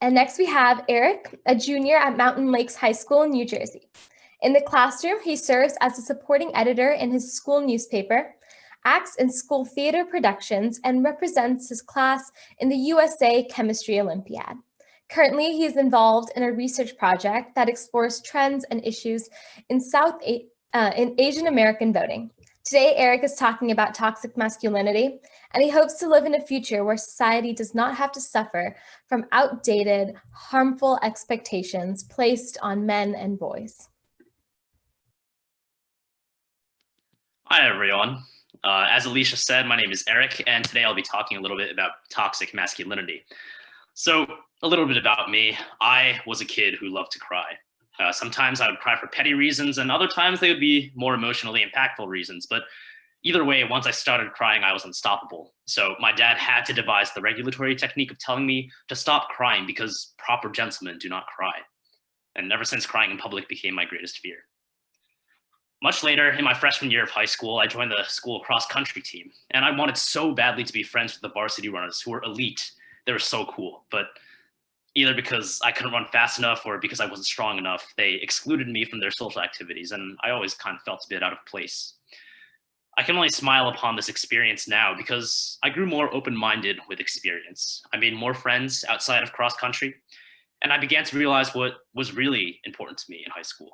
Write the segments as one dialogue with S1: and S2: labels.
S1: And next we have Eric, a junior at Mountain Lakes High School in New Jersey. In the classroom, he serves as a supporting editor in his school newspaper, acts in school theater productions, and represents his class in the USA Chemistry Olympiad. Currently, he is involved in a research project that explores trends and issues in Asian American voting. Today, Eric is talking about toxic masculinity, and he hopes to live in a future where society does not have to suffer from outdated, harmful expectations placed on men and boys.
S2: Hi, everyone. As Alisha said, my name is Eric, and today I'll be talking a little bit about toxic masculinity. So, a little bit about me. I was a kid who loved to cry. Sometimes I would cry for petty reasons, and other times they would be more emotionally impactful reasons. But either way, once I started crying, I was unstoppable. So my dad had to devise the regulatory technique of telling me to stop crying because proper gentlemen do not cry. And ever since, crying in public became my greatest fear. Much later, in my freshman year of high school, I joined the school cross-country team. And I wanted so badly to be friends with the varsity runners who were elite. They were so cool. But either because I couldn't run fast enough or because I wasn't strong enough, they excluded me from their social activities, and I always kind of felt a bit out of place. I can only smile upon this experience now because I grew more open-minded with experience. I made more friends outside of cross-country, and I began to realize what was really important to me in high school.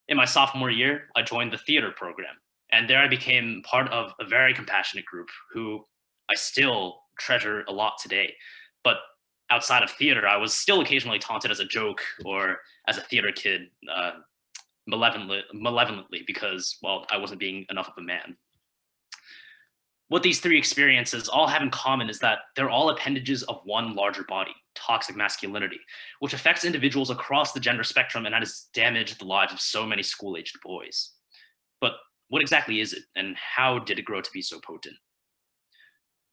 S2: In my sophomore year, I joined the theater program, and there I became part of a very compassionate group who I still treasure a lot today. But outside of theater, I was still occasionally taunted as a joke or as a theater kid malevolently because, well, I wasn't being enough of a man. What these three experiences all have in common is that they're all appendages of one larger body, toxic masculinity, which affects individuals across the gender spectrum and has damaged the lives of so many school-aged boys. But what exactly is it, and how did it grow to be so potent?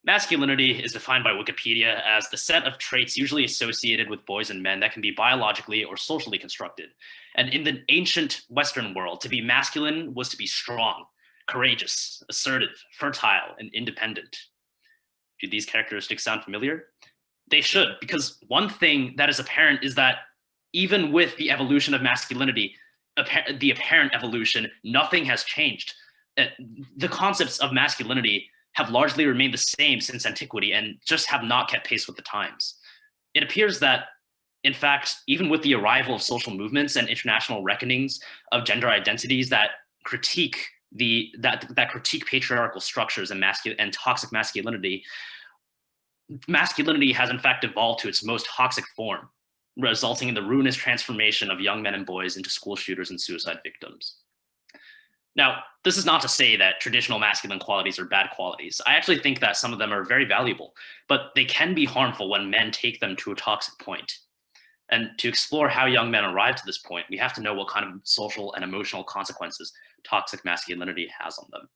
S2: Masculinity is defined by Wikipedia as the set of traits usually associated with boys and men that can be biologically or socially constructed. And in the ancient Western world, to be masculine was to be strong, courageous, assertive, fertile, and independent. Do these characteristics sound familiar? They should, because one thing that is apparent is that even with the evolution of masculinity, the apparent evolution, nothing has changed. The concepts of masculinity have largely remained the same since antiquity and just have not kept pace with the times. It appears that, in fact, even with the arrival of social movements and international reckonings of gender identities that critique patriarchal structures and toxic masculinity, masculinity has in fact evolved to its most toxic form, resulting in the ruinous transformation of young men and boys into school shooters and suicide victims. Now, this is not to say that traditional masculine qualities are bad qualities. I actually think that some of them are very valuable, but they can be harmful when men take them to a toxic point. And to explore how young men arrive to this point, we have to know what kind of social and emotional consequences toxic masculinity has on them.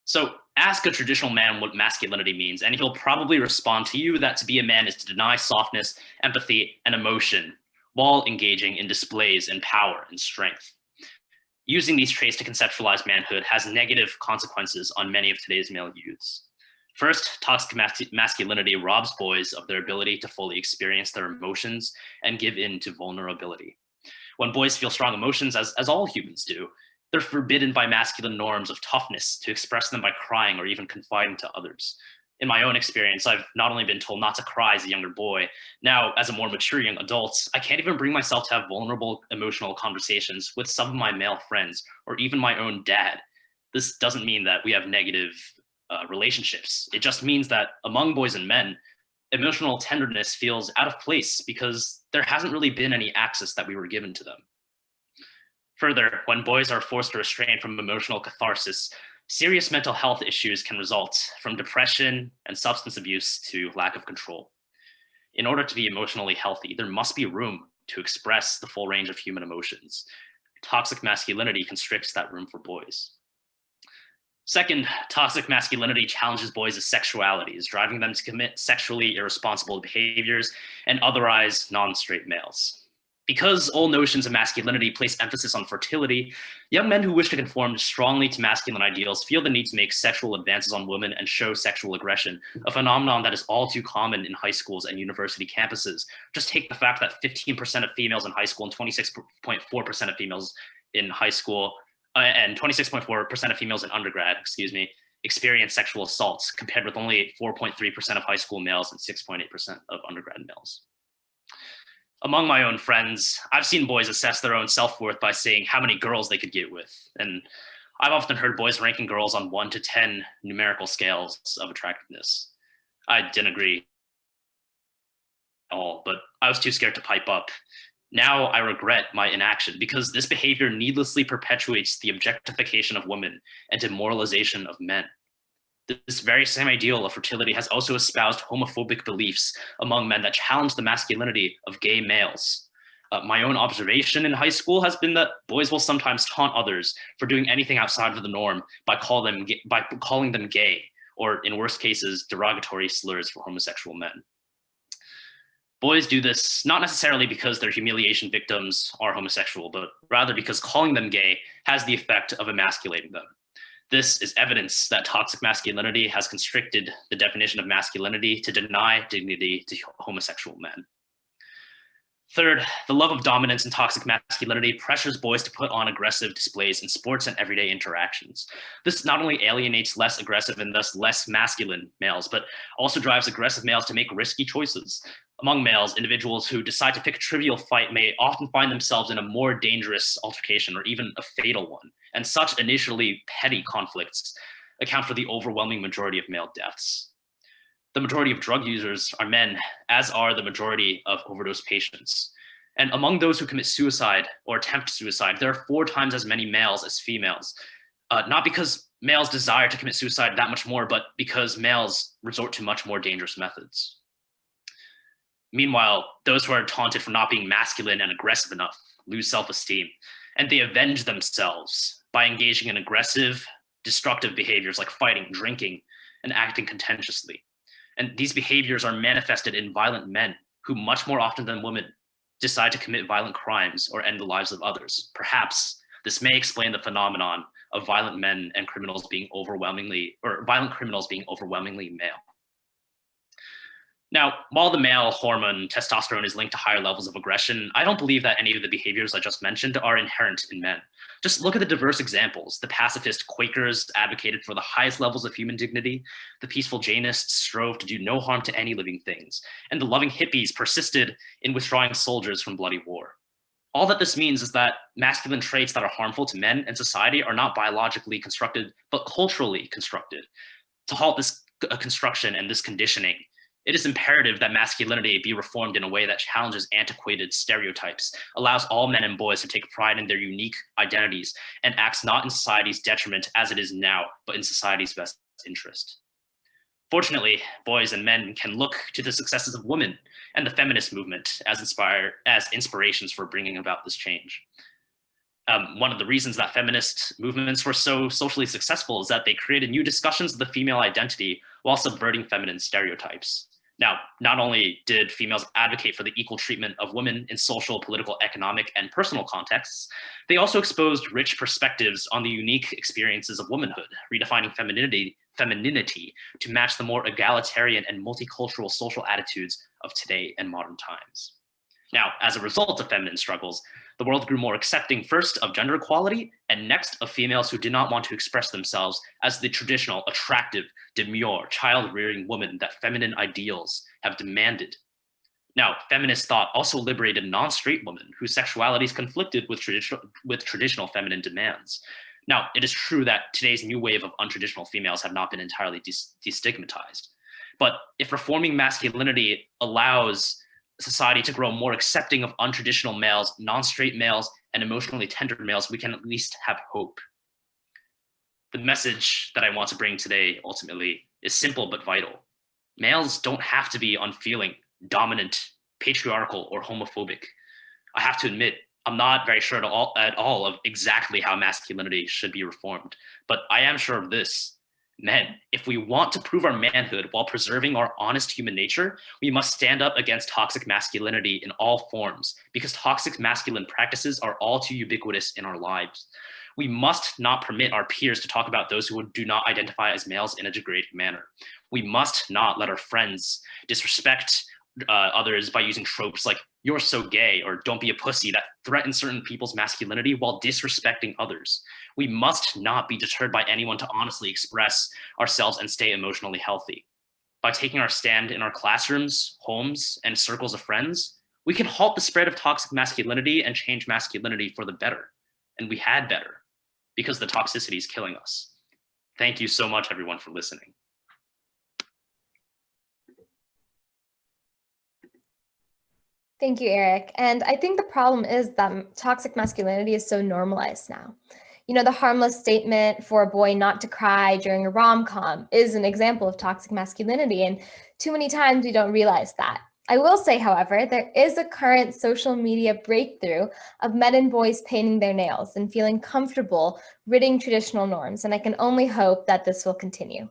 S2: So ask a traditional man what masculinity means, and he'll probably respond to you that to be a man is to deny softness, empathy, and emotion while engaging in displays in power and strength. Using these traits to conceptualize manhood has negative consequences on many of today's male youths. First, toxic masculinity robs boys of their ability to fully experience their emotions and give in to vulnerability. When boys feel strong emotions, as all humans do, they're forbidden by masculine norms of toughness to express them by crying or even confiding to others. In my own experience, I've not only been told not to cry as a younger boy, now as a more mature young adult, I can't even bring myself to have vulnerable emotional conversations with some of my male friends or even my own dad. This doesn't mean that we have negative relationships. It just means that among boys and men, emotional tenderness feels out of place because there hasn't really been any access that we were given to them. Further, when boys are forced to restrain from emotional catharsis, serious mental health issues can result, from depression and substance abuse to lack of control. In order to be emotionally healthy, there must be room to express the full range of human emotions. Toxic masculinity constricts that room for boys. Second, toxic masculinity challenges boys' sexualities, driving them to commit sexually irresponsible behaviors and otherize non-straight males. Because old notions of masculinity place emphasis on fertility, young men who wish to conform strongly to masculine ideals feel the need to make sexual advances on women and show sexual aggression, a phenomenon that is all too common in high schools and university campuses. Just take the fact that 15% of females in high school and 26.4% of females in high school and 26.4% of females in undergrad, experience sexual assaults, compared with only 4.3% of high school males and 6.8% of undergrad males. Among my own friends, I've seen boys assess their own self-worth by saying how many girls they could get with. And I've often heard boys ranking girls on 1 to 10 numerical scales of attractiveness. I didn't agree at all, but I was too scared to pipe up. Now I regret my inaction because this behavior needlessly perpetuates the objectification of women and demoralization of men. This very same ideal of fertility has also espoused homophobic beliefs among men that challenge the masculinity of gay males. My own observation in high school has been that boys will sometimes taunt others for doing anything outside of the norm by calling them gay, or in worst cases, derogatory slurs for homosexual men. Boys do this not necessarily because their humiliation victims are homosexual, but rather because calling them gay has the effect of emasculating them. This is evidence that toxic masculinity has constricted the definition of masculinity to deny dignity to homosexual men. Third, the love of dominance and toxic masculinity pressures boys to put on aggressive displays in sports and everyday interactions. This not only alienates less aggressive and thus less masculine males, but also drives aggressive males to make risky choices. Among males, individuals who decide to pick a trivial fight may often find themselves in a more dangerous altercation or even a fatal one, and such initially petty conflicts account for the overwhelming majority of male deaths. The majority of drug users are men, as are the majority of overdose patients. And among those who commit suicide or attempt suicide, there are 4 times as many males as females. Not because males desire to commit suicide that much more, but because males resort to much more dangerous methods. Meanwhile, those who are taunted for not being masculine and aggressive enough lose self-esteem, and they avenge themselves by engaging in aggressive, destructive behaviors like fighting, drinking, and acting contentiously. And these behaviors are manifested in violent men who, much more often than women, decide to commit violent crimes or end the lives of others. Perhaps this may explain the phenomenon of violent men and criminals being violent criminals being overwhelmingly male. Now, while the male hormone testosterone is linked to higher levels of aggression, I don't believe that any of the behaviors I just mentioned are inherent in men. Just look at the diverse examples. The pacifist Quakers advocated for the highest levels of human dignity. The peaceful Jainists strove to do no harm to any living things. And the loving hippies persisted in withdrawing soldiers from bloody war. All that this means is that masculine traits that are harmful to men and society are not biologically constructed, but culturally constructed. To halt this construction and this conditioning, it is imperative that masculinity be reformed in a way that challenges antiquated stereotypes, allows all men and boys to take pride in their unique identities, and acts not in society's detriment as it is now, but in society's best interest. Fortunately, boys and men can look to the successes of women and the feminist movement as inspirations for bringing about this change. One of the reasons that feminist movements were so socially successful is that they created new discussions of the female identity while subverting feminine stereotypes. Now, not only did females advocate for the equal treatment of women in social, political, economic, and personal contexts, they also exposed rich perspectives on the unique experiences of womanhood, redefining femininity to match the more egalitarian and multicultural social attitudes of today and modern times. Now, as a result of feminine struggles, the world grew more accepting first of gender equality and next of females who did not want to express themselves as the traditional, attractive, demure, child-rearing woman that feminine ideals have demanded. Now, feminist thought also liberated non-straight women whose sexualities conflicted with traditional feminine demands. Now, it is true that today's new wave of untraditional females have not been entirely destigmatized. But if reforming masculinity allows society to grow more accepting of untraditional males, non-straight males, and emotionally tender males, we can at least have hope. The message that I want to bring today, ultimately, is simple but vital. Males don't have to be unfeeling, dominant, patriarchal, or homophobic. I have to admit, I'm not very sure at all of exactly how masculinity should be reformed, but I am sure of this. Men, if we want to prove our manhood while preserving our honest human nature, we must stand up against toxic masculinity in all forms, because toxic masculine practices are all too ubiquitous in our lives. We must not permit our peers to talk about those who do not identify as males in a degrading manner. We must not let our friends disrespect others by using tropes like "you're so gay" or "don't be a pussy" that threaten certain people's masculinity while disrespecting others. We must not be deterred by anyone to honestly express ourselves and stay emotionally healthy. By taking our stand in our classrooms, homes, and circles of friends, we can halt the spread of toxic masculinity and change masculinity for the better. And we had better, because the toxicity is killing us. Thank you so much, everyone, for listening.
S1: Thank you, Eric. And I think the problem is that toxic masculinity is so normalized now. You know, the harmless statement for a boy not to cry during a rom-com is an example of toxic masculinity, and too many times we don't realize that. I will say, however, there is a current social media breakthrough of men and boys painting their nails and feeling comfortable ridding traditional norms, and I can only hope that this will continue.